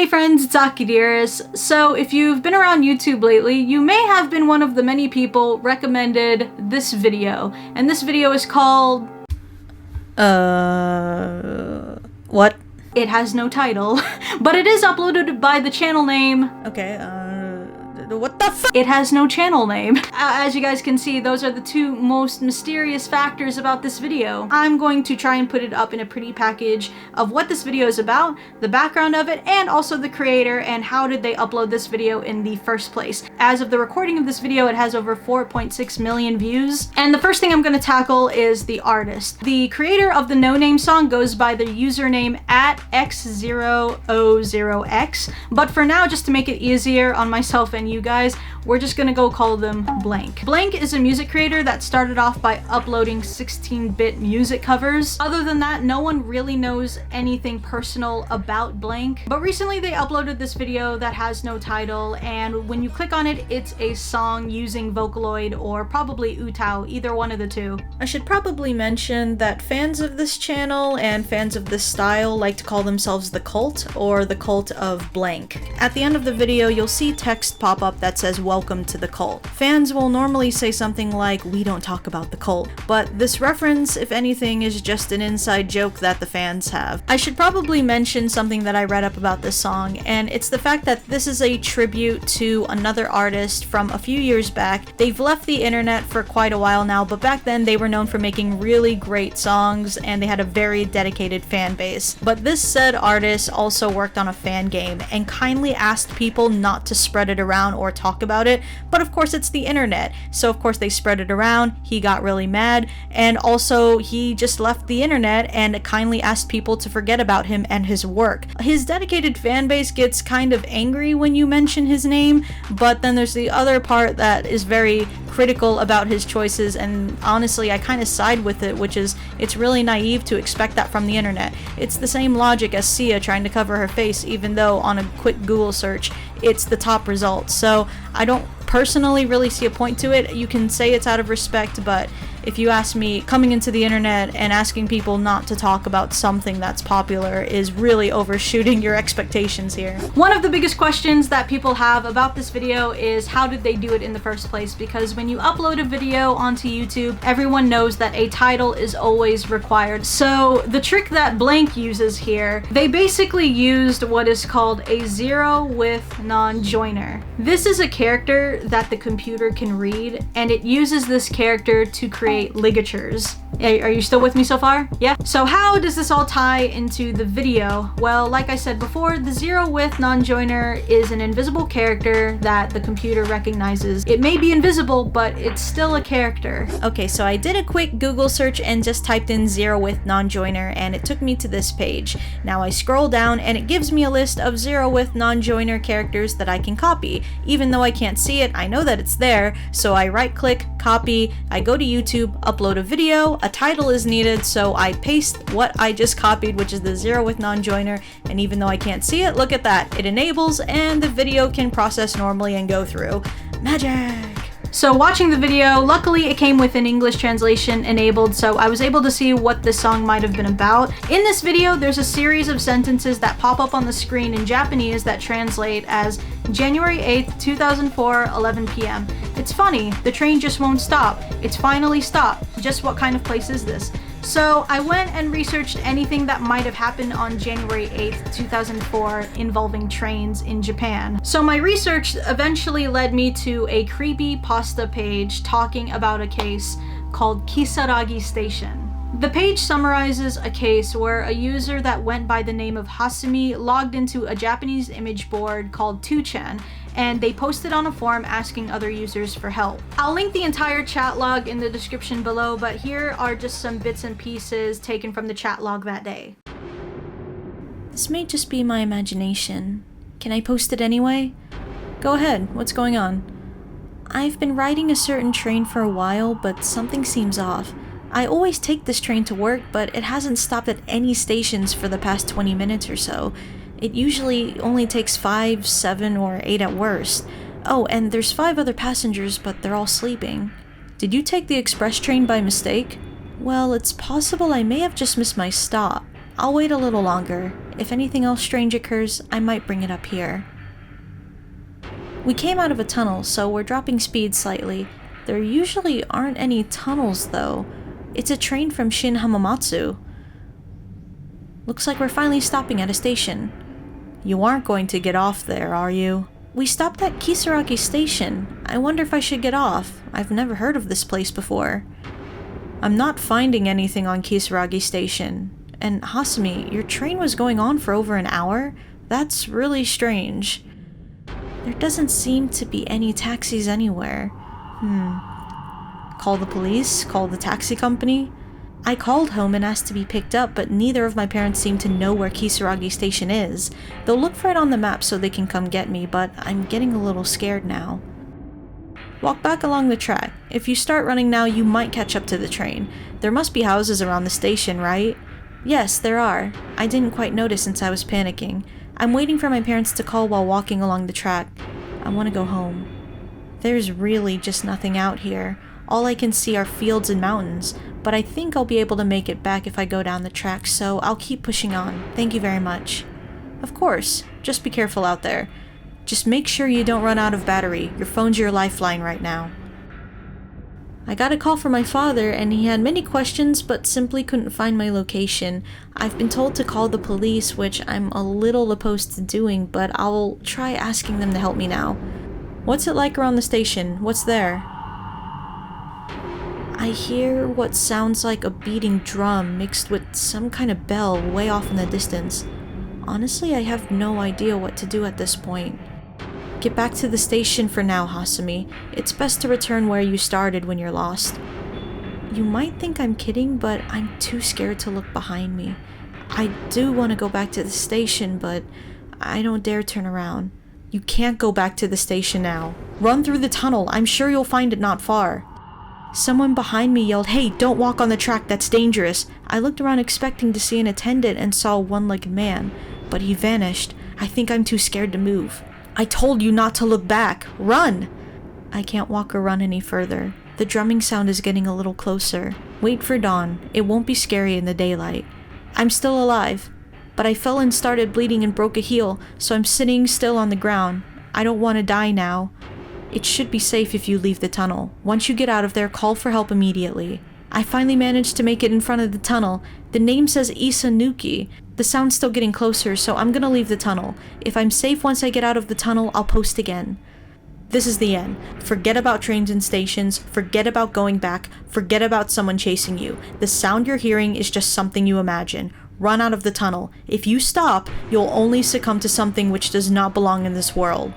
Hey friends, it's Akidiris. So if you've been around YouTube lately, you may have been one of the many people recommended this video. And this video is called... What? It has no title, but it is uploaded by the channel name... Okay, what the f- It has no channel name. As you guys can see, those are the two most mysterious factors about this video. I'm going to try and put it up in a pretty package of what this video is about, the background of it, and also the creator and how did they upload this video in the first place. As of the recording of this video, it has over 4.6 million views. And the first thing I'm going to tackle is the artist. The creator of the No Name song goes by the username @X0O0X, but for now, just to make it easier on myself and you guys, we're just gonna go call them Blank. Blank is a music creator that started off by uploading 16-bit music covers. Other than that, no one really knows anything personal about Blank, but recently they uploaded this video that has no title, and when you click on it, it's a song using Vocaloid or probably Utao, either one of the two. I should probably mention that fans of this channel and fans of this style like to call themselves the Cult or the Cult of Blank. At the end of the video, you'll see text pop up that says "Welcome to the Cult." Fans will normally say something like, "We don't talk about the cult," but this reference, if anything, is just an inside joke that the fans have. I should probably mention something that I read up about this song, and it's the fact that this is a tribute to another artist from a few years back. They've left the internet for quite a while now, but back then they were known for making really great songs and they had a very dedicated fan base. But this said artist also worked on a fan game and kindly asked people not to spread it around or talk about it, but of course it's the internet, so of course they spread it around. He got really mad, and also he just left the internet and kindly asked people to forget about him and his work. His dedicated fan base gets kind of angry when you mention his name, but then there's the other part that is very critical about his choices, and honestly I kind of side with it, which is it's really naive to expect that from the internet. It's the same logic as Sia trying to cover her face, even though on a quick Google search it's the top result. So I don't personally really see a point to it. You can say it's out of respect, but if you ask me, coming into the internet and asking people not to talk about something that's popular is really overshooting your expectations here. One of the biggest questions that people have about this video is how did they do it in the first place? Because when you upload a video onto YouTube, everyone knows that a title is always required. So the trick that Blank uses here, they basically used what is called a zero with non-joiner. This is a character that the computer can read, and it uses this character to create ligatures. Are you still with me so far? Yeah? So how does this all tie into the video? Well, like I said before, the zero with non-joiner is an invisible character that the computer recognizes. It may be invisible, but it's still a character. Okay, so I did a quick Google search and just typed in zero with non-joiner, and it took me to this page. Now I scroll down and it gives me a list of zero with non-joiner characters that I can copy. Even though I can't see it, I know that it's there, so I right-click, copy, I go to YouTube, upload a video, a title is needed, so I paste what I just copied, which is the zero with non-joiner, and even though I can't see it, look at that, it enables and the video can process normally and go through. Magic! So watching the video, luckily it came with an English translation enabled, so I was able to see what this song might have been about. In this video, there's a series of sentences that pop up on the screen in Japanese that translate as January 8th, 2004, 11 p.m. It's funny, the train just won't stop. It's finally stopped. Just what kind of place is this? So I went and researched anything that might have happened on January 8th, 2004 involving trains in Japan. So my research eventually led me to a creepypasta page talking about a case called Kisaragi Station. The page summarizes a case where a user that went by the name of Hasumi logged into a Japanese image board called 2chan, and they posted on a forum asking other users for help. I'll link the entire chat log in the description below, but here are just some bits and pieces taken from the chat log that day. This may just be my imagination. Can I post it anyway? Go ahead, what's going on? I've been riding a certain train for a while, but something seems off. I always take this train to work, but it hasn't stopped at any stations for the past 20 minutes or so. It usually only takes 5, 7, or 8 at worst. Oh, and there's 5 other passengers, but they're all sleeping. Did you take the express train by mistake? Well, it's possible I may have just missed my stop. I'll wait a little longer. If anything else strange occurs, I might bring it up here. We came out of a tunnel, so we're dropping speed slightly. There usually aren't any tunnels, though. It's a train from Shin Hamamatsu. Looks like we're finally stopping at a station. You aren't going to get off there, are you? We stopped at Kisaragi Station. I wonder if I should get off. I've never heard of this place before. I'm not finding anything on Kisaragi Station. And Hasumi, your train was going on for over an hour? That's really strange. There doesn't seem to be any taxis anywhere. Call the police? Call the taxi company? I called home and asked to be picked up, but neither of my parents seem to know where Kisaragi Station is. They'll look for it on the map so they can come get me, but I'm getting a little scared now. Walk back along the track. If you start running now, you might catch up to the train. There must be houses around the station, right? Yes, there are. I didn't quite notice since I was panicking. I'm waiting for my parents to call while walking along the track. I want to go home. There's really just nothing out here. All I can see are fields and mountains, but I think I'll be able to make it back if I go down the track, so I'll keep pushing on. Thank you very much. Of course. Just be careful out there. Just make sure you don't run out of battery. Your phone's your lifeline right now. I got a call from my father, and he had many questions but simply couldn't find my location. I've been told to call the police, which I'm a little opposed to doing, but I'll try asking them to help me now. What's it like around the station? What's there? I hear what sounds like a beating drum mixed with some kind of bell way off in the distance. Honestly, I have no idea what to do at this point. Get back to the station for now, Hasumi. It's best to return where you started when you're lost. You might think I'm kidding, but I'm too scared to look behind me. I do want to go back to the station, but I don't dare turn around. You can't go back to the station now. Run through the tunnel. I'm sure you'll find it not far. Someone behind me yelled, "Hey, don't walk on the track, that's dangerous." I looked around expecting to see an attendant and saw a one-legged man, but he vanished. I think I'm too scared to move. I told you not to look back. Run! I can't walk or run any further. The drumming sound is getting a little closer. Wait for dawn. It won't be scary in the daylight. I'm still alive, but I fell and started bleeding and broke a heel, so I'm sitting still on the ground. I don't want to die now. It should be safe if you leave the tunnel. Once you get out of there, call for help immediately. I finally managed to make it in front of the tunnel. The name says Isanuki. The sound's still getting closer, so I'm gonna leave the tunnel. If I'm safe once I get out of the tunnel, I'll post again. This is the end. Forget about trains and stations. Forget about going back. Forget about someone chasing you. The sound you're hearing is just something you imagine. Run out of the tunnel. If you stop, you'll only succumb to something which does not belong in this world.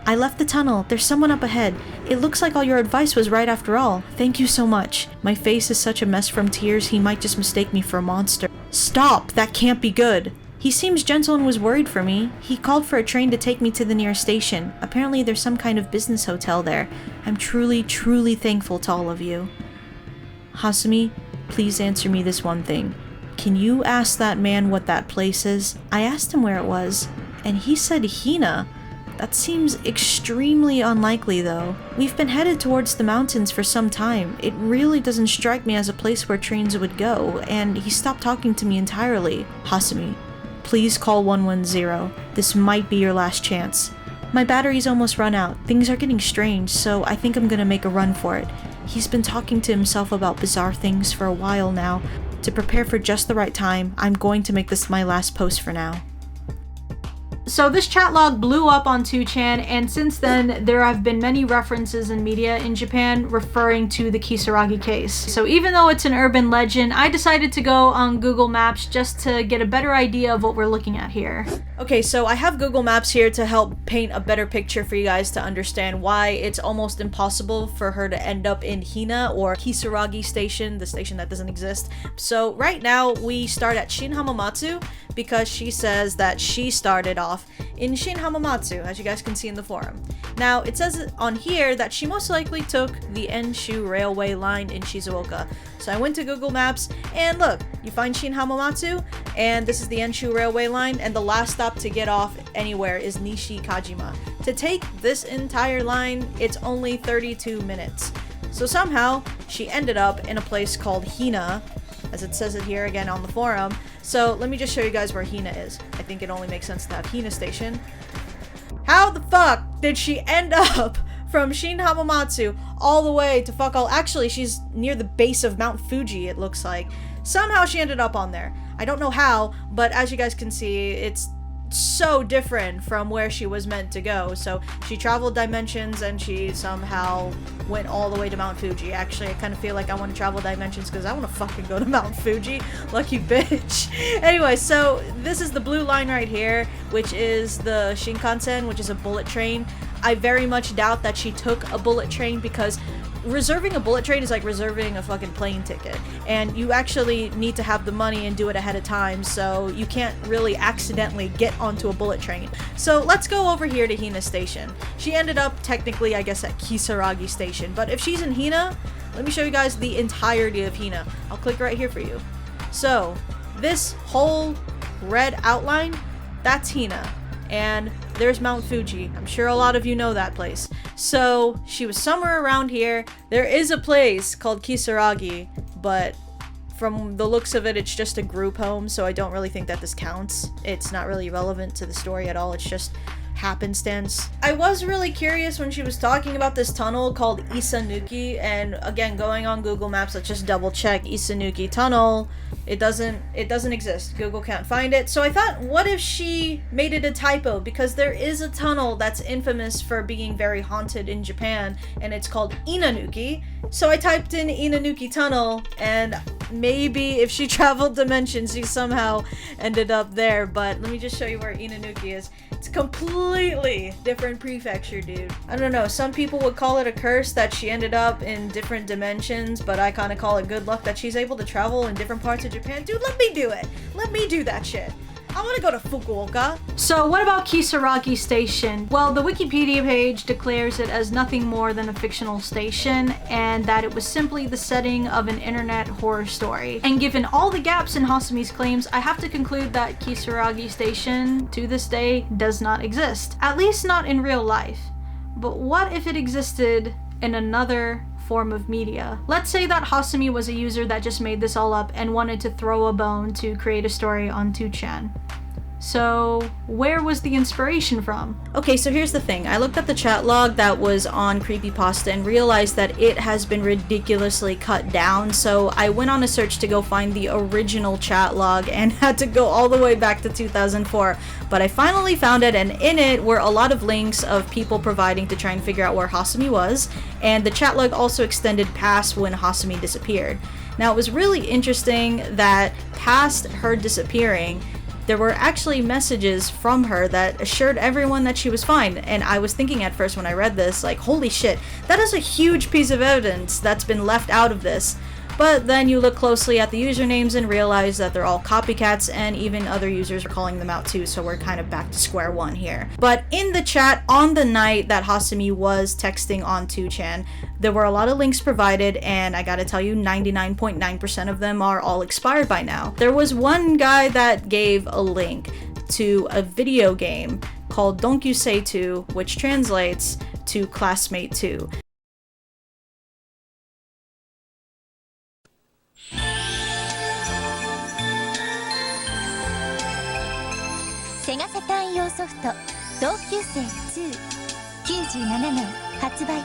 I left the tunnel. There's someone up ahead. It looks like all your advice was right after all. Thank you so much. My face is such a mess from tears, he might just mistake me for a monster. Stop! That can't be good. He seems gentle and was worried for me. He called for a train to take me to the nearest station. Apparently there's some kind of business hotel there. I'm truly, truly thankful to all of you. Hasumi, please answer me this one thing. Can you ask that man what that place is? I asked him where it was, and he said Hina. That seems extremely unlikely, though. We've been headed towards the mountains for some time. It really doesn't strike me as a place where trains would go, and he stopped talking to me entirely. Hasumi, please call 110. This might be your last chance. My battery's almost run out. Things are getting strange, so I think I'm gonna make a run for it. He's been talking to himself about bizarre things for a while now. To prepare for just the right time, I'm going to make this my last post for now. So this chat log blew up on 2chan, and since then there have been many references in media in Japan referring to the Kisaragi case. So even though it's an urban legend, I decided to go on Google Maps just to get a better idea of what we're looking at here. Okay, so I have Google Maps here to help paint a better picture for you guys to understand why it's almost impossible for her to end up in Hina or Kisaragi Station, the station that doesn't exist. So right now we start at Shin Hamamatsu because she says that she started off in Shin Hamamatsu, as you guys can see in the forum. Now, it says on here that she most likely took the Enshu Railway line in Shizuoka. So I went to Google Maps, and look, you find Shin Hamamatsu, and this is the Enshu Railway line, and the last stop to get off anywhere is Nishi Kajima. To take this entire line, it's only 32 minutes. So somehow, she ended up in a place called Hina, as it says it here again on the forum. So let me just show you guys where Hina is. I think it only makes sense to have Hina Station. How the fuck did she end up from Shin Hamamatsu all the way to fuck all? Actually, she's near the base of Mount Fuji, it looks like. Somehow she ended up on there. I don't know how, but as you guys can see, it's so different from where she was meant to go. So she traveled dimensions and she somehow went all the way to Mount Fuji. Actually, I kind of feel like I want to travel dimensions because I want to fucking go to Mount Fuji. Lucky bitch. Anyway, so this is the blue line right here, which is the Shinkansen, which is a bullet train. I very much doubt that she took a bullet train because reserving a bullet train is like reserving a fucking plane ticket, and you actually need to have the money and do it ahead of time, so you can't really accidentally get onto a bullet train. So let's go over here to Hina Station. She ended up technically, I guess, at Kisaragi Station, but if she's in Hina, let me show you guys the entirety of Hina. I'll click right here for you. So this whole red outline, that's Hina. And there's Mount Fuji. I'm sure a lot of you know that place. So she was somewhere around here. There is a place called Kisaragi, but from the looks of it, it's just a group home, so I don't really think that this counts. It's not really relevant to the story at all. It's just happenstance. I was really curious when she was talking about this tunnel called Isanuki, and again, going on Google Maps, let's just double check Isanuki Tunnel. It doesn't exist. Google can't find it. So I thought, what if she made it a typo? Because there is a tunnel that's infamous for being very haunted in Japan, and it's called Inanuki. So I typed in Inanuki Tunnel, and maybe if she traveled dimensions, she somehow ended up there. But let me just show you where Inanuki is. It's a completely different prefecture, dude. I don't know, some people would call it a curse that she ended up in different dimensions, but I kind of call it good luck that she's able to travel in different parts of Japan. Dude, let me do it. Let me do that shit. I want to go to Fukuoka. So what about Kisaragi Station? Well, the Wikipedia page declares it as nothing more than a fictional station, and that it was simply the setting of an internet horror story. And given all the gaps in Hasumi's claims, I have to conclude that Kisaragi Station, to this day, does not exist. At least not in real life. But what if it existed in another form of media? Let's say that Hasumi was a user that just made this all up and wanted to throw a bone to create a story on 2chan. So where was the inspiration from? Okay, so here's the thing. I looked at the chat log that was on Creepypasta and realized that it has been ridiculously cut down, so I went on a search to go find the original chat log and had to go all the way back to 2004. But I finally found it, and in it were a lot of links of people providing to try and figure out where Hasumi was, and the chat log also extended past when Hasumi disappeared. Now, it was really interesting that past her disappearing, there were actually messages from her that assured everyone that she was fine. And I was thinking at first when I read this, like, holy shit, that is a huge piece of evidence that's been left out of this. But then you look closely at the usernames and realize that they're all copycats, and even other users are calling them out too, so we're kind of back to square one here. But in the chat, on the night that Hasumi was texting on 2chan, there were a lot of links provided, and I gotta tell you, 99.9% of them are all expired by now. There was one guy that gave a link to a video game called Donkyusei 2, which translates to Classmate 2. Sega Saturn 用ソフト同級生2 97年発売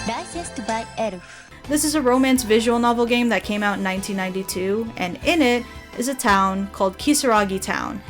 Licensed by Elf. This is a romance visual novel game that came out in 1992, and in it is a town called Kisaragi Town.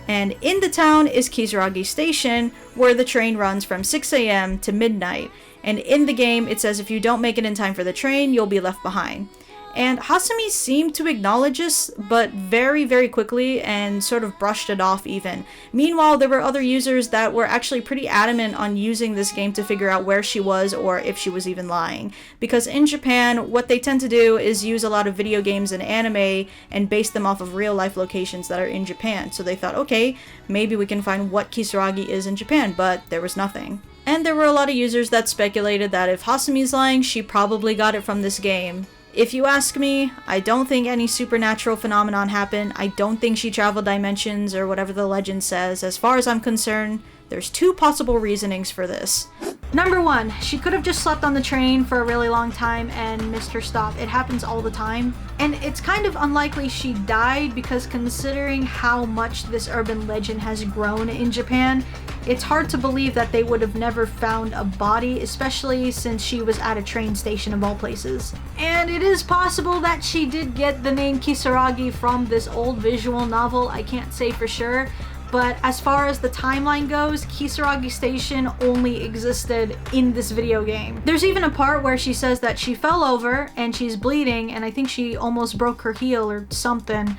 And in the town is Kisaragi Station, where the train runs from 6 a.m. to midnight. And in the game, it says if you don't make it in time for the train, you'll be left behind. And Hasumi seemed to acknowledge this, but very, very quickly, and sort of brushed it off even. Meanwhile, there were other users that were actually pretty adamant on using this game to figure out where she was or if she was even lying. Because in Japan, what they tend to do is use a lot of video games and anime and base them off of real-life locations that are in Japan. So they thought, okay, maybe we can find what Kisaragi is in Japan, but there was nothing. And there were a lot of users that speculated that if Hasumi's lying, she probably got it from this game. If you ask me, I don't think any supernatural phenomenon happened. I don't think she traveled dimensions or whatever the legend says. As far as I'm concerned, there's two possible reasonings for this. Number 1, she could have just slept on the train for a really long time and missed her stop. It happens all the time. And it's kind of unlikely she died because considering how much this urban legend has grown in Japan, it's hard to believe that they would have never found a body, especially since she was at a train station of all places. And it is possible that she did get the name Kisaragi from this old visual novel. I can't say for sure. But as far as the timeline goes, Kisaragi Station only existed in this video game. There's even a part where she says that she fell over and she's bleeding, and I think she almost broke her heel or something.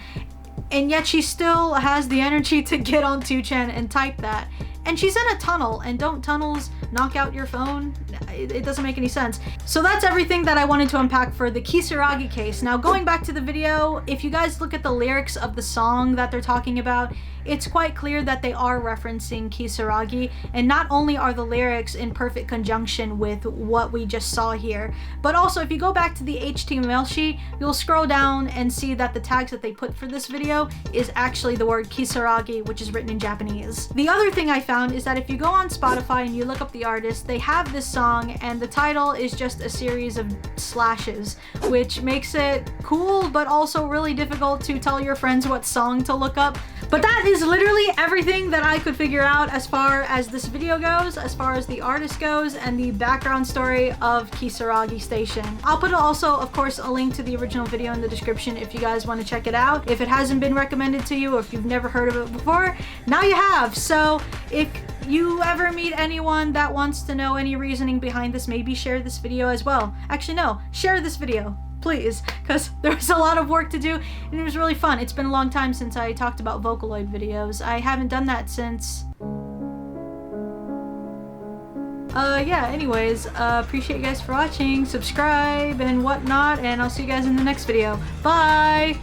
And yet she still has the energy to get on 2chan and type that. And she's in a tunnel, and don't tunnels knock out your phone? It doesn't make any sense. So that's everything that I wanted to unpack for the Kisaragi case. Now going back to the video, if you guys look at the lyrics of the song that they're talking about, it's quite clear that they are referencing Kisaragi, and not only are the lyrics in perfect conjunction with what we just saw here, but also if you go back to the HTML sheet, you'll scroll down and see that the tags that they put for this video is actually the word Kisaragi, which is written in Japanese. The other thing I found is that if you go on Spotify and you look up the artist, they have this song and the title is just a series of slashes, which makes it cool but also really difficult to tell your friends what song to look up. But that is literally everything that I could figure out as far as this video goes, as far as the artist goes, and the background story of Kisaragi Station. I'll put also, of course, a link to the original video in the description if you guys want to check it out. If it hasn't been recommended to you, or if you've never heard of it before, now you have. So if you ever meet anyone that wants to know any reasoning behind this, maybe share this video as well. Actually, no, share this video, please, because there was a lot of work to do and it was really fun. It's been a long time since I talked about Vocaloid videos. I haven't done that since... yeah, anyways, appreciate you guys for watching, subscribe and whatnot, and I'll see you guys in the next video. Bye!